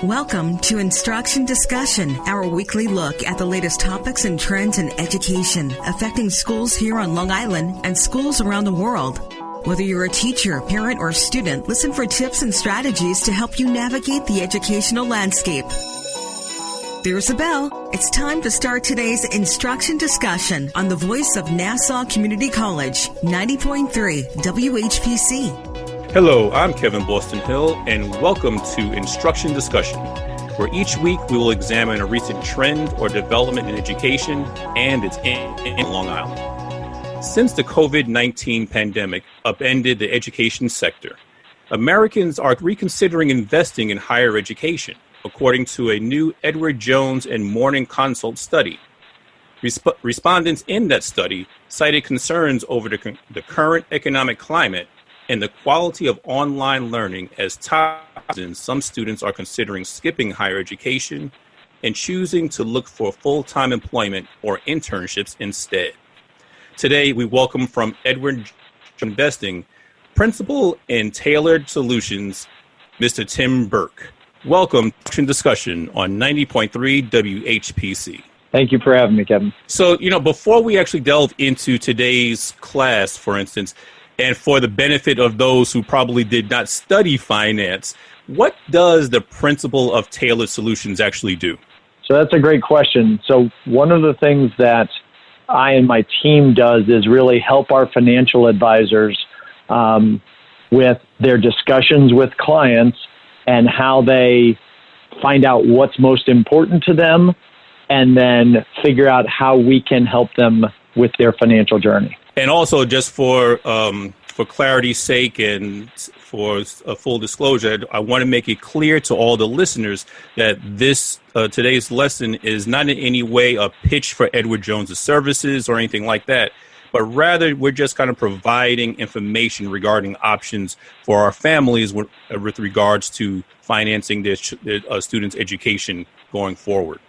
Welcome to Instruction Discussion, our weekly look at the latest topics and trends in education affecting schools here on Long Island and schools around the world. Whether you're a teacher, parent, or student, listen for tips and strategies to help you navigate the educational landscape. There's a bell. It's time to start today's Instruction Discussion on the voice of Nassau Community College, 90.3 WHPC. Hello, I'm Kevin Boston Hill, and welcome to Instruction Discussion, where each week we will examine a recent trend or development in education and its impact in Long Island. Since the COVID-19 pandemic upended the education sector, Americans are reconsidering investing in higher education, according to a new Edward Jones and Morning Consult study. Respondents in that study cited concerns over the current economic climate and the quality of online learning as some students are considering skipping higher education and choosing to look for full-time employment or internships instead. Today, we welcome from Edward Investing, Principal in Tailored Solutions, Mr. Tim Burke. Welcome to Discussion on 90.3 WHPC. Thank you for having me, Kevin. So, before we actually delve into today's class, for instance, and for the benefit of those who probably did not study finance, what does the Principal of Tailored Solutions actually do? So that's a great question. So one of the things that I and my team does is really help our financial advisors with their discussions with clients and how they find out what's most important to them and then figure out how we can help them with their financial journey. And also, just for clarity's sake and for a full disclosure, I want to make it clear to all the listeners that this today's lesson is not in any way a pitch for Edward Jones' services or anything like that, but rather we're just kind of providing information regarding options for our families with regards to financing their students' education going forward.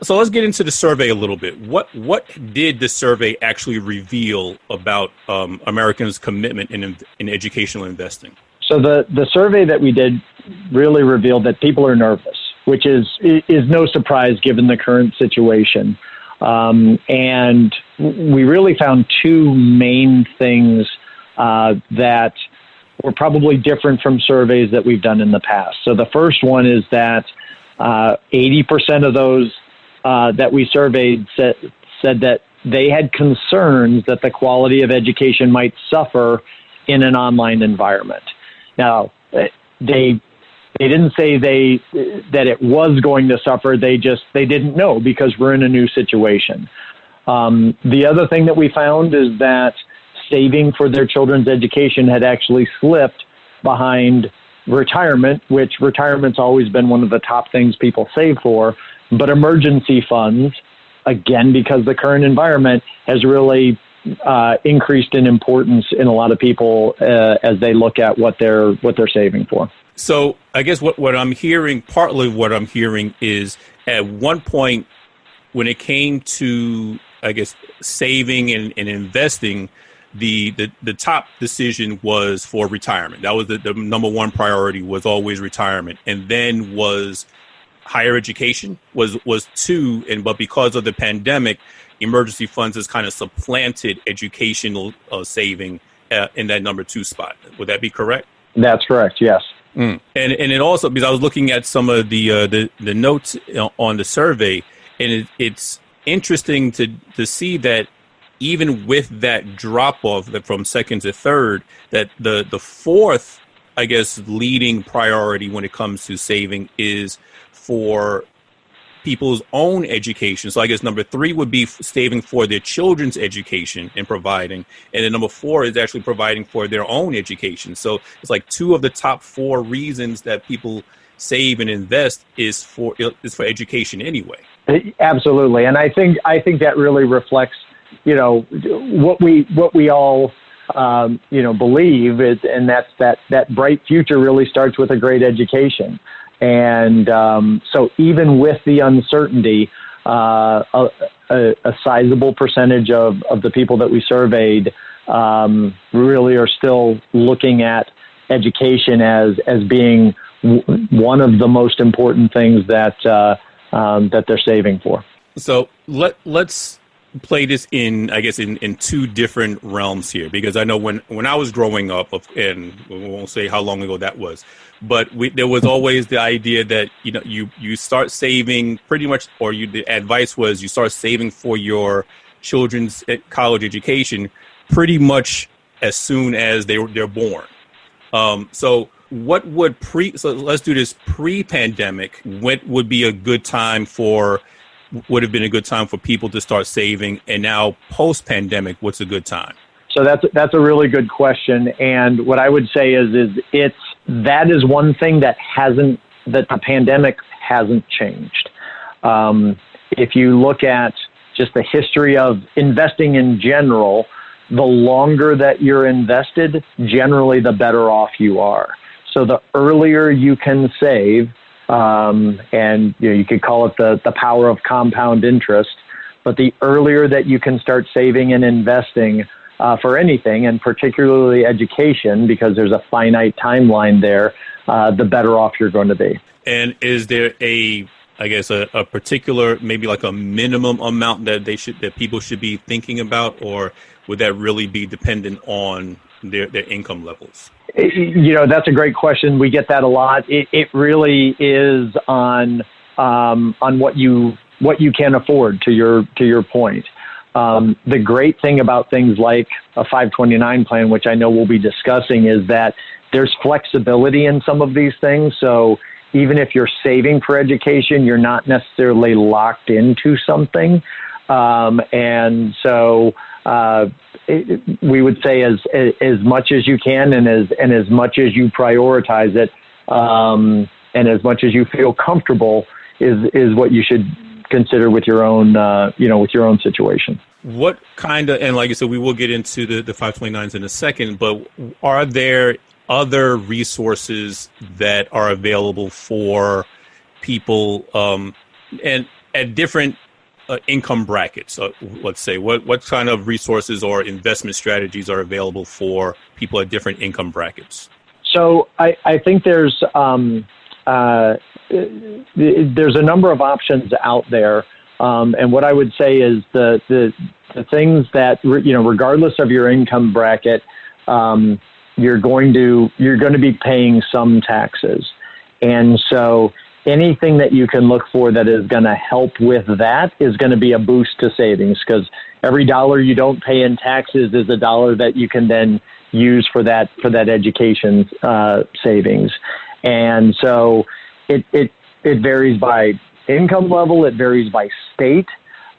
So let's get into the survey a little bit. What did the survey actually reveal about Americans' commitment in educational investing? So the survey that we did really revealed that people are nervous, which is no surprise given the current situation. And we really found two main things that were probably different from surveys that we've done in the past. So the first one is that 80% of those that we surveyed said that they had concerns that the quality of education might suffer in an online environment. Now, they didn't say that it was going to suffer. They didn't know because we're in a new situation. The other thing that we found is that saving for their children's education had actually slipped behind retirement, which retirement's always been one of the top things people save for, but emergency funds, again, because the current environment has really increased in importance in a lot of people as they look at what they're saving for. So I guess what I'm hearing, partly what I'm hearing is at one point when it came to, I guess, saving and investing, the top decision was for retirement. That was the number one priority, was always retirement. And then was higher education was two. But because of the pandemic, emergency funds has kind of supplanted educational saving in that number two spot. Would that be correct? That's correct. Yes. And it also, because I was looking at some of the notes on the survey, and it's interesting to see that even with that drop off from second to third, that the fourth, I guess, leading priority when it comes to saving is for people's own education. So I guess number three would be saving for their children's education and providing. And then number four is actually providing for their own education. So it's like two of the top four reasons that people save and invest is for education anyway. Absolutely. And I think that really reflects, what we all, believe is, and that's that bright future really starts with a great education. And so even with the uncertainty, a sizable percentage of the people that we surveyed really are still looking at education as being one of the most important things that they're saving for. So let's play this in two different realms here, because I know when I was growing up, and we won't say how long ago that was, but there was always the idea that you start saving pretty much, or the advice was you start saving for your children's college education pretty much as soon as they're born. So what would so let's do this pre-pandemic. What would be a good time would have been a good time for people to start saving, and now post-pandemic, what's a good time? So that's a really good question, and what I would say is that is one thing that the pandemic hasn't changed. If you look at just the history of investing in general, the longer that you're invested, generally the better off you are. So the earlier you can save, and you could call it the power of compound interest, but the earlier that you can start saving and investing for anything, and particularly education, because there's a finite timeline there, the better off you're going to be. And is there a particular, maybe like a minimum amount that people should be thinking about, or would that really be dependent on their income levels? That's a great question. We get that a lot. It really is on what you can afford. To your point, the great thing about things like a 529 plan, which I know we'll be discussing, is that there's flexibility in some of these things. So even if you're saving for education, you're not necessarily locked into something, and so. We would say as much as you can, and as much as you prioritize it, and as much as you feel comfortable is what you should consider with your own with your own situation. What kind of, and like I said, we will get into the 529s in a second, but are there other resources that are available for people and at different income brackets? So let's say what kind of resources or investment strategies are available for people at different income brackets? So I think there's a number of options out there, and what I would say is the things that regardless of your income bracket, you're going to be paying some taxes, and so anything that you can look for that is going to help with that is going to be a boost to savings, because every dollar you don't pay in taxes is a dollar that you can then use for that education savings. And so it varies by income level, it varies by state,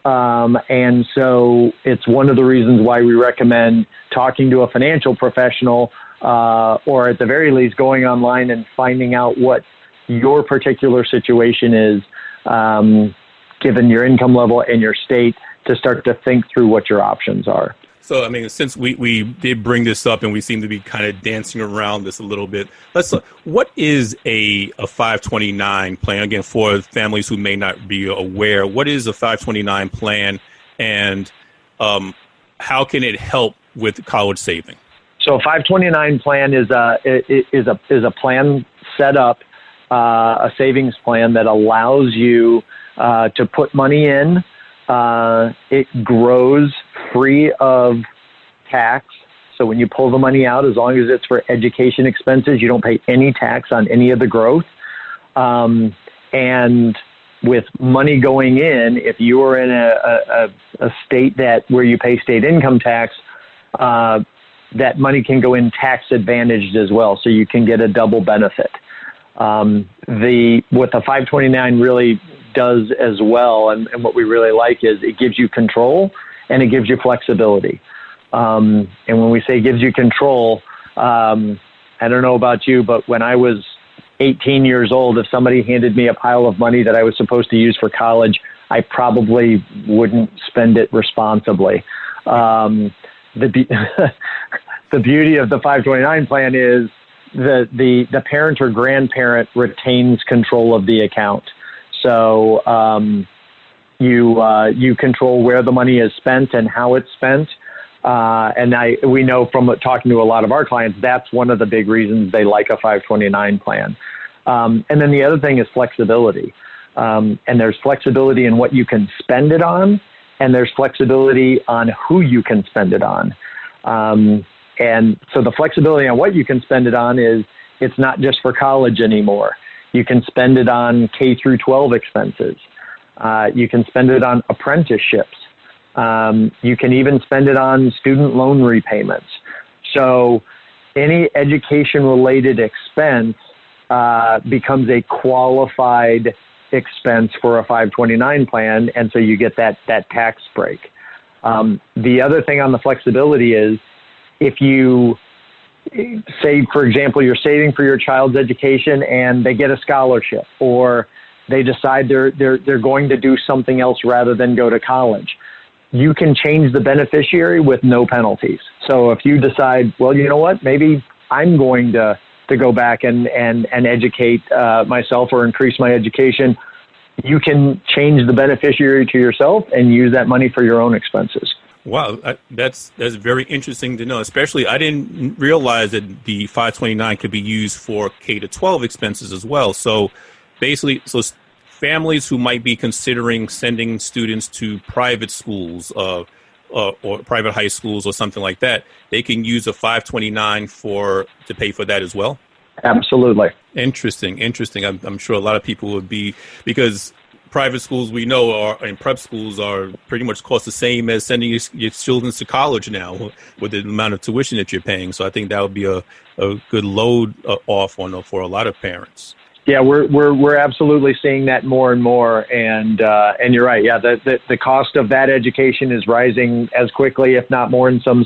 and so it's one of the reasons why we recommend talking to a financial professional, or at the very least going online and finding out what your particular situation is, given your income level and your state, to start to think through what your options are. So, I mean, since we did bring this up and we seem to be kind of dancing around this a little bit, let's look. What is a 529 plan? Again, for families who may not be aware, what is a 529 plan, and how can it help with college saving? So, a 529 plan is a plan set up, a savings plan that allows you to put money in. It grows free of tax. So when you pull the money out, as long as it's for education expenses, you don't pay any tax on any of the growth. And with money going in, if you are in a state where you pay state income tax, that money can go in tax advantaged as well. So you can get a double benefit. What the 529 really does as well, and what we really like, is it gives you control and it gives you flexibility. And when we say gives you control, I don't know about you, but when I was 18 years old, if somebody handed me a pile of money that I was supposed to use for college, I probably wouldn't spend it responsibly. The beauty of the 529 plan is the parent or grandparent retains control of the account. So you control where the money is spent and how it's spent. And we know from talking to a lot of our clients, that's one of the big reasons they like a 529 plan. And then the other thing is flexibility. And there's flexibility in what you can spend it on, and there's flexibility on who you can spend it on. And so the flexibility on what you can spend it on is it's not just for college anymore. You can spend it on K through 12 expenses. You can spend it on apprenticeships. You can even spend it on student loan repayments. So any education-related expense becomes a qualified expense for a 529 plan, and so you get that tax break. The other thing on the flexibility is if you say, for example, you're saving for your child's education and they get a scholarship, or they decide they're going to do something else rather than go to college, you can change the beneficiary with no penalties. So if you decide, well, you know what, maybe I'm going to go back and educate myself or increase my education, you can change the beneficiary to yourself and use that money for your own expenses. Wow, that's very interesting to know. Especially, I didn't realize that the 529 could be used for K to 12 expenses as well. So basically, families who might be considering sending students to private schools or private high schools or something like that, they can use a 529 to pay for that as well. Absolutely. Interesting. I'm sure a lot of people would be, because private schools we know and prep schools are pretty much cost the same as sending your children to college now with the amount of tuition that you're paying. So I think that would be a good load off for a lot of parents. Yeah, we're absolutely seeing that more and more, and you're right. Yeah, the cost of that education is rising as quickly, if not more, in some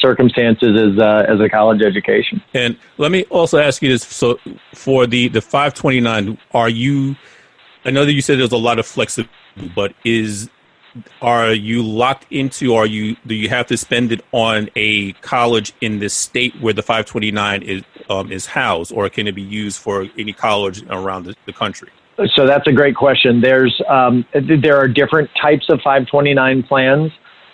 circumstances as a college education. And let me also ask you this: so for the 529, I know that you said there's a lot of flexibility, but are you locked into, do you have to spend it on a college in the state where the 529 is housed, or can it be used for any college around the country? So that's a great question. There are different types of 529 plans,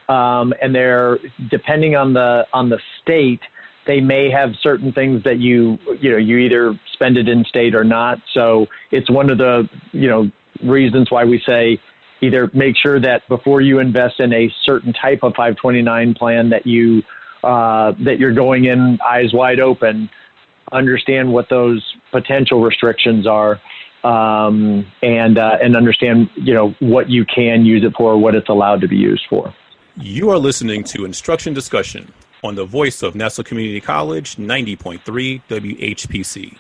and they're depending on the state. They may have certain things that you either spend it in state or not. So it's one of the reasons why we say either make sure that before you invest in a certain type of 529 plan that you're going in eyes wide open, understand what those potential restrictions are, and understand what you can use it for, what it's allowed to be used for. You are listening to Instruction Discussion on the voice of Nassau Community College, 90.3 WHPC.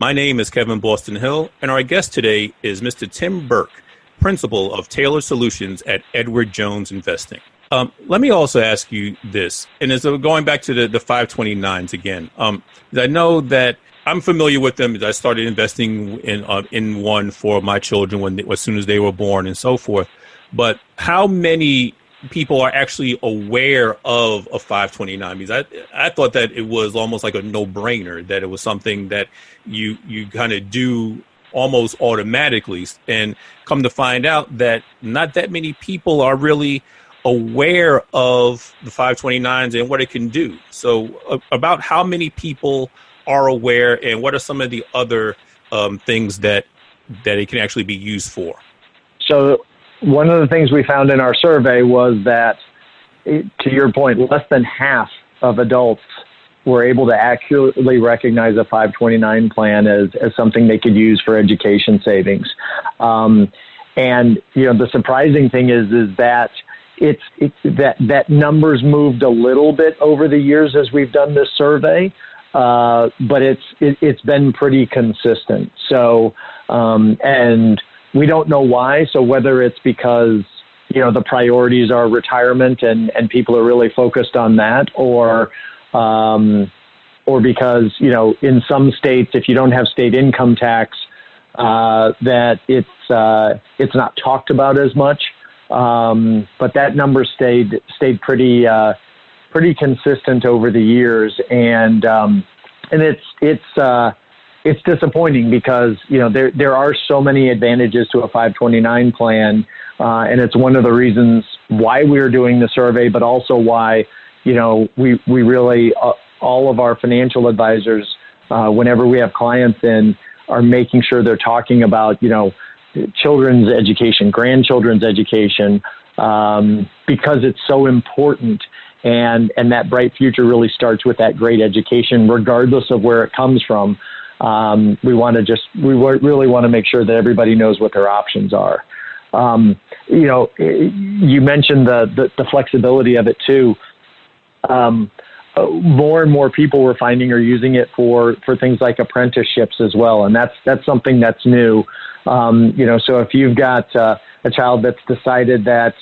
My name is Kevin Boston Hill, and our guest today is Mr. Tim Burke, Principal of Taylor Solutions at Edward Jones Investing. Let me also ask you this, and as going back to the 529s again, I know that I'm familiar with them. I started investing in one for my children as soon as they were born and so forth. But how many people are actually aware of a 529? Because I thought that it was almost like a no-brainer, that it was something that you kind of do almost automatically, and come to find out that not that many people are really aware of the 529s and what it can do. So about how many people are aware, and what are some of the other things that it can actually be used for? So one of the things we found in our survey was that, to your point, less than half of adults were able to accurately recognize a 529 plan as something they could use for education savings. And the surprising thing is that that numbers moved a little bit over the years as we've done this survey, but it's been pretty consistent. So and we don't know why. So whether it's because the priorities are retirement and people are really focused on that, or because, in some states, if you don't have state income tax, that it's not talked about as much. But that number stayed pretty consistent over the years. And it's disappointing because, there are so many advantages to a 529 plan. And it's one of the reasons why we're doing the survey, but also why, we really, all of our financial advisors whenever we have clients in, are making sure they're talking about, children's education, grandchildren's education, because it's so important. And that bright future really starts with that great education, regardless of where it comes from. We really want to make sure that everybody knows what their options are. You mentioned the flexibility of it too. More and more people we're finding are using it for things like apprenticeships as well, and that's something that's new. So if you've got a child that's decided that,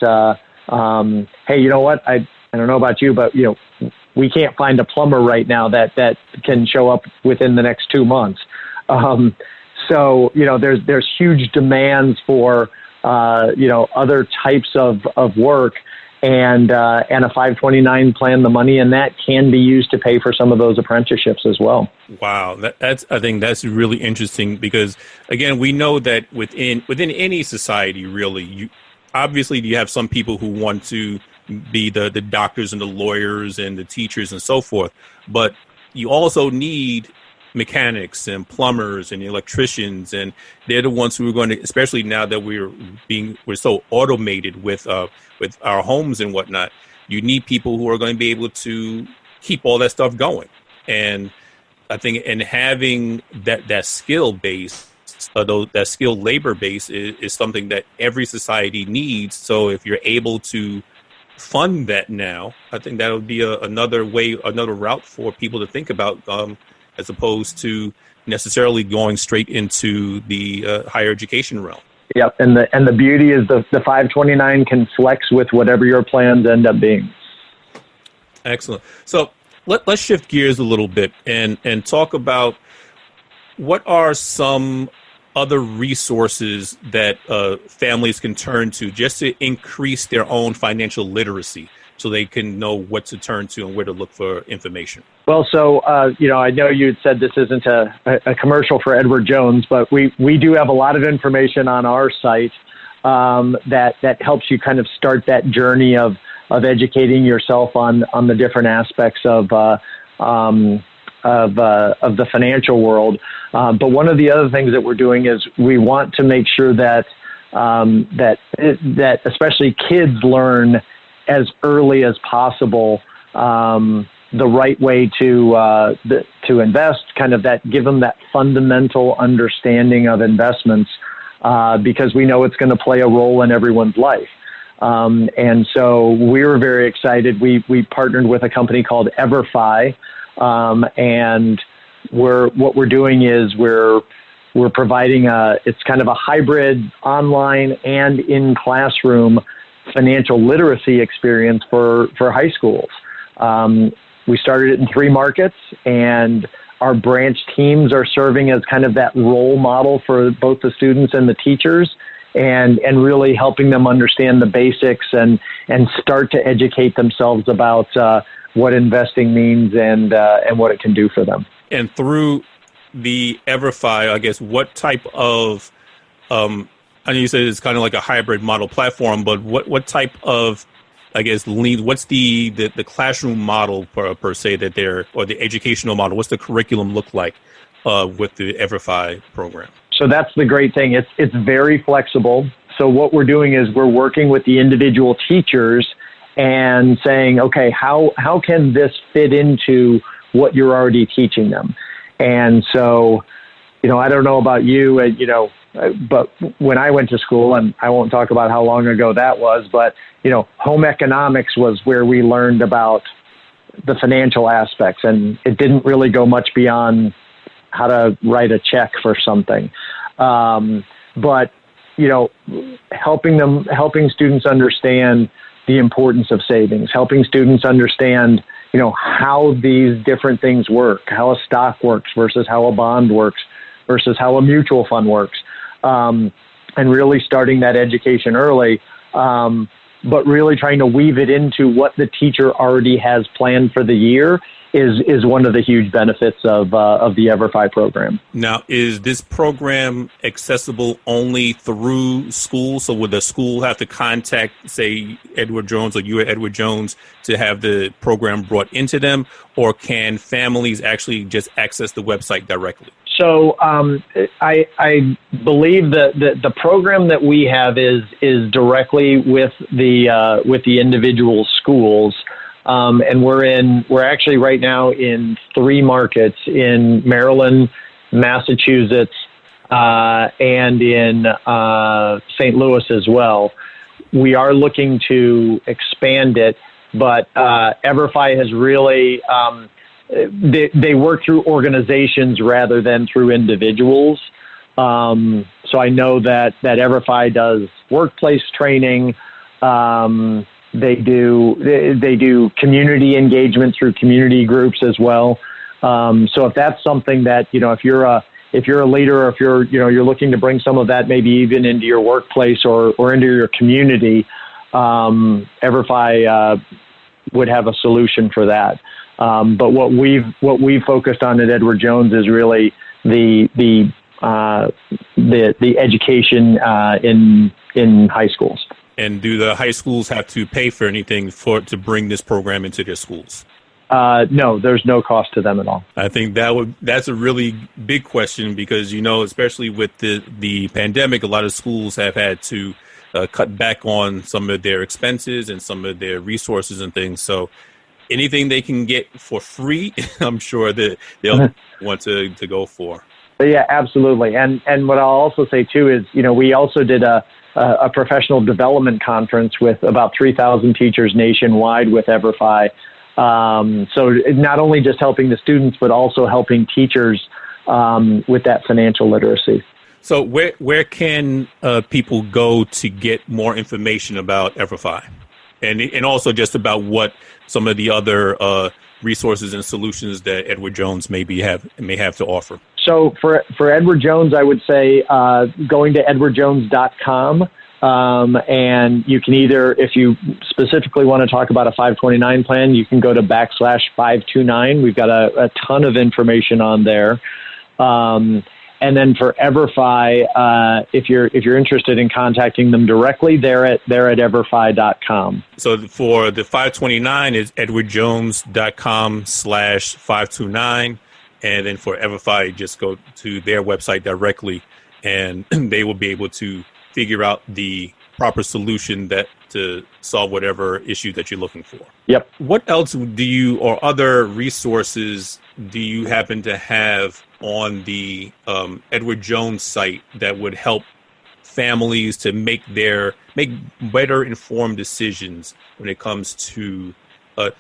hey, you know what, I don't know about you, but we can't find a plumber right now that can show up within the next 2 months. So there's huge demands for other types of work, and a 529 plan, the money in that can be used to pay for some of those apprenticeships as well. Wow, I think that's really interesting, because again, we know that within any society, really, you have some people who want to be the doctors and the lawyers and the teachers and so forth, but you also need mechanics and plumbers and electricians, and they're the ones who are going to, especially now that we're so automated with our homes and whatnot, you need people who are going to be able to keep all that stuff going. And I think, and having that skill base, that skilled labor base is something that every society needs. So if you're able to fund that now, I think that would be another route for people to think about, as opposed to necessarily going straight into the higher education realm. Yep, and the beauty is the 529 can flex with whatever your plans end up being. Excellent. So let's shift gears a little bit and talk about what are some other resources that families can turn to just to increase their own financial literacy, so they can know what to turn to and where to look for information. Well, so, I know you had said this isn't a commercial for Edward Jones, but we do have a lot of information on our site that helps you kind of start that journey of educating yourself on the different aspects of the financial world. But one of the other things that we're doing is we want to make sure that especially kids learn as early as possible the right way to invest, kind of give them that fundamental understanding of investments, because we know it's going to play a role in everyone's life. And so we were very excited. We partnered with a company called EverFi, and what we're doing is we're providing it's kind of a hybrid online and in classroom financial literacy experience for high schools. We started it in 3 markets, and our branch teams are serving as kind of that role model for both the students and the teachers, and really helping them understand the basics and start to educate themselves about what investing means and what it can do for them. And through the EverFi, I guess, what type of I know you said it's kind of like a hybrid model platform, but what type of, I guess, what's the classroom model per se or the educational model? What's the curriculum look like with the EverFi program? So that's the great thing. It's very flexible. So what we're doing is we're working with the individual teachers and saying, okay, how can this fit into what you're already teaching them? And so, I don't know about you, but when I went to school, and I won't talk about how long ago that was, but, home economics was where we learned about the financial aspects, and it didn't really go much beyond how to write a check for something. But, helping students understand the importance of savings, helping students understand, how these different things work, how a stock works versus how a bond works versus how a mutual fund works. And really starting that education early, but really trying to weave it into what the teacher already has planned for the year is one of the huge benefits of the EverFi program. Now, is this program accessible only through schools? So would the school have to contact, say, Edward Jones or you at Edward Jones to have the program brought into them, or can families actually just access the website directly? So I believe that the program that we have is directly with the individual schools, and we're actually right now in 3 markets in Maryland, Massachusetts, and in St. Louis as well. We are looking to expand it, but EverFi has really they work through organizations rather than through individuals. So I know that EverFi does workplace training. They do community engagement through community groups as well. So if that's something that, if you're a leader, or if you're looking to bring some of that maybe even into your workplace or into your community, EverFi would have a solution for that. But what we've focused on at Edward Jones is really the education in high schools. And do the high schools have to pay for anything to bring this program into their schools? No, there's no cost to them at all. I think that's a really big question because, especially with the pandemic, a lot of schools have had to cut back on some of their expenses and some of their resources and things. So anything they can get for free, I'm sure that they'll want to go for. Yeah, absolutely. And what I'll also say too is, we also did a professional development conference with about 3,000 teachers nationwide with EverFi. So not only just helping the students, but also helping teachers with that financial literacy. So where can people go to get more information about EverFi? And also just about what some of the other resources and solutions that Edward Jones may have to offer. So for Edward Jones, I would say going to edwardjones.com, and you can either, if you specifically want to talk about a 529 plan, you can go to /529. We've got a ton of information on there. And then for EverFi, if you're interested in contacting them directly, they're at everfi.com. So for the 529 is edwardjones.com/529. And then for EverFi, just go to their website directly and they will be able to figure out the proper solution to solve whatever issue that you're looking for. Yep. What else or other resources do you happen to have on the Edward Jones site that would help families to make better informed decisions when it comes to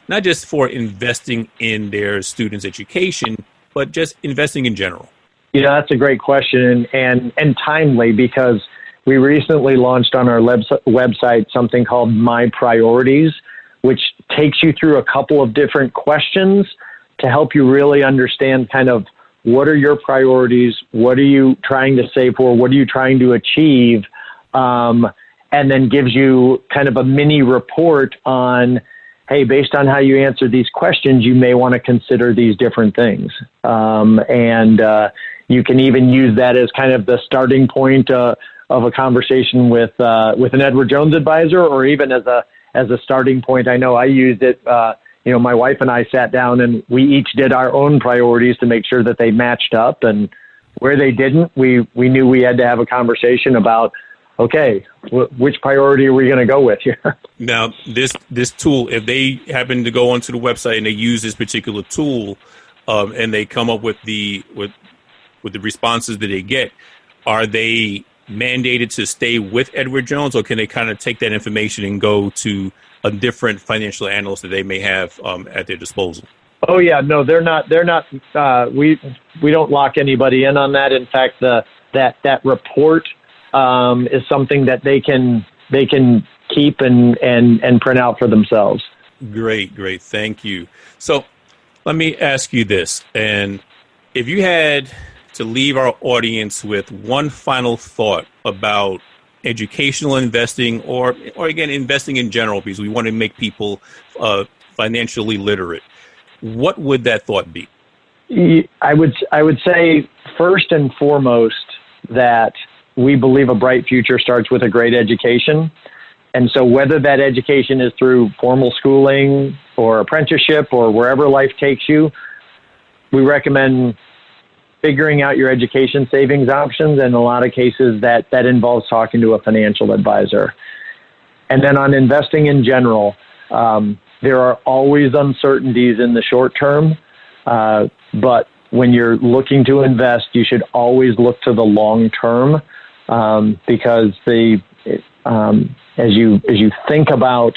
not just for investing in their students' education, but just investing in general? That's a great question and timely, because we recently launched on our website something called My Priorities, which takes you through a couple of different questions to help you really understand kind of what are your priorities, what are you trying to save for, what are you trying to achieve, and then gives you kind of a mini report on, hey, based on how you answer these questions, you may want to consider these different things. And you can even use that as kind of the starting point of a conversation with an Edward Jones advisor, or even as a starting point. I know I used it. My wife and I sat down and we each did our own priorities to make sure that they matched up. And where they didn't, we knew we had to have a conversation about, okay, which priority are we going to go with here? Now, this tool, if they happen to go onto the website and they use this particular tool, and they come up with the responses that they get, are they mandated to stay with Edward Jones, or can they kind of take that information and go to a different financial analyst that they may have at their disposal? Oh yeah, no, they're not. We don't lock anybody in on that. In fact, that report is something that they can keep and print out for themselves. Great, thank you. So let me ask you this, and if you had to leave our audience with one final thought about educational investing, or again, investing in general, because we want to make people financially literate. what would that thought be? I would say first and foremost that we believe a bright future starts with a great education. And so whether that education is through formal schooling or apprenticeship or wherever life takes you, we recommend figuring out your education savings options. And in a lot of cases that involves talking to a financial advisor. And then on investing in general, there are always uncertainties in the short term. But when you're looking to invest, you should always look to the long term, because as you think about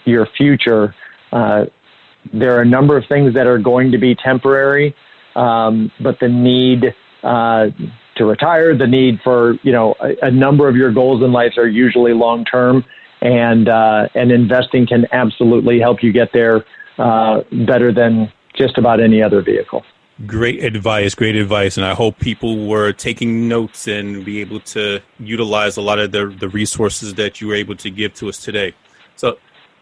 your future, there are a number of things that are going to be temporary, but the need to retire, the need for a number of your goals in life are usually long term, and investing can absolutely help you get there better than just about any other vehicle. Great advice. And I hope people were taking notes and be able to utilize a lot of the resources that you were able to give to us today. So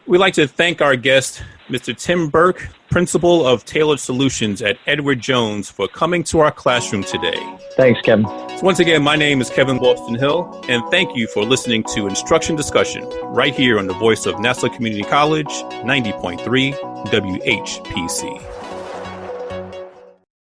we'd like to thank our guest, Mr. Tim Burke, Principal of Tailored Solutions at Edward Jones, for coming to our classroom today. Thanks, Kevin. So once again, my name is Kevin Boston Hill, and thank you for listening to Instruction Discussion right here on the voice of Nassau Community College, 90.3 WHPC.